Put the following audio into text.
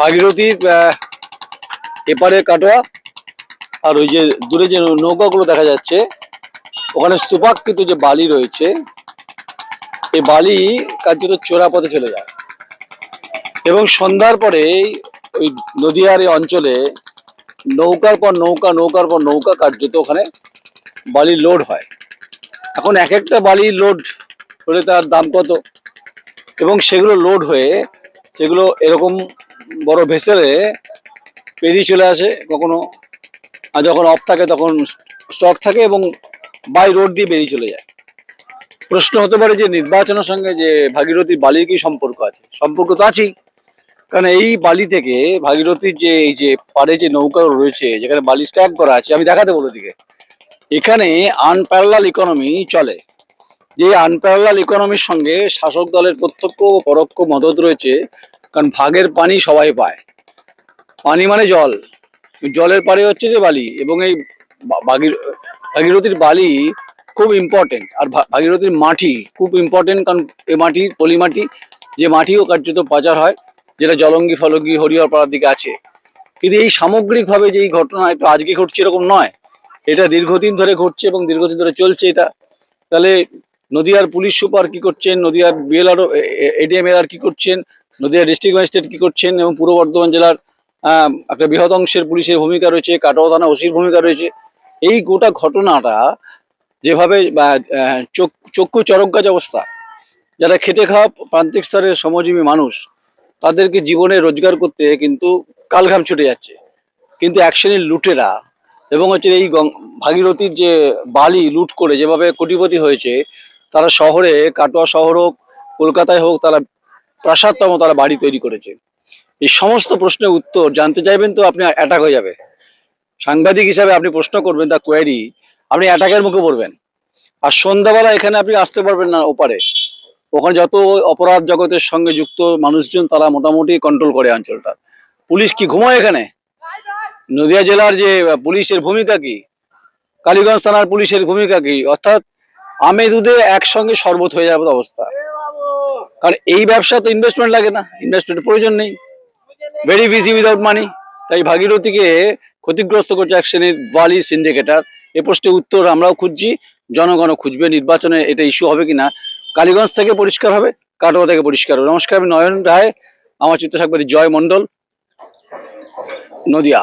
ভাগীরথীর এপারে কাটোয়া আর ওই যে দূরে যে নৌকাগুলো দেখা যাচ্ছে ওখানে স্তূপাকৃত যে বালি রয়েছে এই বালি কার্যত চোরা পথে চলে যায় এবং সন্ধ্যার পরে ওই নদীয়ার এই অঞ্চলে নৌকার পর নৌকা নৌকার পর নৌকা কার্যত ওখানে বালি লোড হয়। এখন এক একটা বালি লোড হলে তার দাম কত, এবং সেগুলো লোড হয়ে সেগুলো এরকম বড় ভেসেলে পেরিয়ে চলে আসে, কখনো আর যখন অফ থাকে তখন স্টক থাকে এবং বাই রোড দিয়ে বেরিয়ে চলে যায়। প্রশ্ন হতে পারে যে নির্বাচনের সঙ্গে যে ভাগীরথী বালির কি সম্পর্ক আছে? সম্পর্ক তো আছেই, কারণ এই বালি থেকে ভাগীরথীর যে এই যে পাড়ে যে নৌকা রয়েছে যেখানে বালি স্ট্যাক করা আছে, আমি দেখাতে বলো দিকে, এখানে আনপ্যারালাল ইকোনমি চলে। যে আনপ্যারালাল ইকোনমির সঙ্গে শাসক দলের প্রত্যক্ষ ও পরোক্ষ মদত রয়েছে, কারণ ভাগের পানি সবাই পায়। পানি মানে জল, জলের পারে হচ্ছে যে বালি, এবং এই ভাগীরথীর বালি খুব ইম্পর্টেন্ট, আর ভাগীরথীর মাটি খুব ইম্পর্টেন্ট, কারণ এই মাটি পলি মাটি, যে মাটিও কার্যত পাচার হয়, যেটা জলঙ্গি ফলঙ্গি হরিহরপাড়ার দিকে আছে। কিন্তু এই সামগ্রিকভাবে যে এই ঘটনা একটু আজকে ঘটছে এরকম নয়, এটা দীর্ঘদিন ধরে ঘটছে এবং দীর্ঘদিন ধরে চলছে এটা। তাহলে নদিয়ার পুলিশ সুপার কি করছেন, নদিয়ার বিএলআরও এডিএমএলআর কি করছেন, নদিয়া ডিস্ট্রিক্ট ম্যাজিস্ট্রেট কি করছেন, এবং পূর্ব বর্ধমান জেলার একটা বৃহৎ অংশের পুলিশের ভূমিকা রয়েছে, কাটোয়া থানা ওসির ভূমিকা রয়েছে। এই গোটা ঘটনাটা যেভাবে চক্ষু চরকগাছ অবস্থা, যারা খেটে খাওয়া প্রান্তিক স্তরের শ্রমজীবী মানুষ, তাদেরকে জীবনে রোজগার করতে কিন্তু কালঘাম ছুটে যাচ্ছে, কিন্তু এক শ্রেণীর লুটেরা এবং হচ্ছে এই ভাগীরথীর যে বালি লুট করে যেভাবে কোটিপতি হয়েছে, তারা শহরে, কাটোয়া শহর হোক কলকাতায় হোক, তারা প্রাসাদতম তারা বাড়ি তৈরি করেছে। এই সমস্ত প্রশ্নের উত্তর জানতে চাইবেন তো আপনি অ্যাটাক হয়ে যাবে। সাংবাদিক হিসাবে আপনি প্রশ্ন করবেন, তার কোয়ারি আপনি অ্যাটাকের মুখে পড়বেন। আর সন্ধ্যাবেলা এখানে আপনি আসতে পারবেন না ওপারে, ওখানে যত অপরাধ জগতের সঙ্গে যুক্ত মানুষজন তারা মোটামুটি কন্ট্রোল করে অঞ্চলটা। পুলিশ কি ঘুমায় এখানে? নদিয়া জেলার যে পুলিশের ভূমিকা কি, কালীগঞ্জ থানার পুলিশের ভূমিকা কি? অর্থাৎ আমে দুধে একসঙ্গে শরবত হয়ে যাবে অবস্থা। কারণ এই ব্যবসা তো ইনভেস্টমেন্ট লাগে না, ইনভেস্টমেন্টের প্রয়োজন নেই, ভেরি বিজি উইদাউট মানি। তাই ভাগীরথীকে ক্ষতিগ্রস্ত করছে এক শ্রেণীর বালি সিন্ডিকেটার। এ প্রশ্নের উত্তর আমরাও খুঁজছি, জনগণও খুঁজবে। নির্বাচনে এটা ইস্যু হবে কিনা, কালীগঞ্জ থেকে পরিষ্কার হবে, কাটোয়া থেকে পরিষ্কার হবে। নমস্কার, আমি নয়ন রায়, আমার চিত্র সাংবাদিক জয় মণ্ডল, নদিয়া।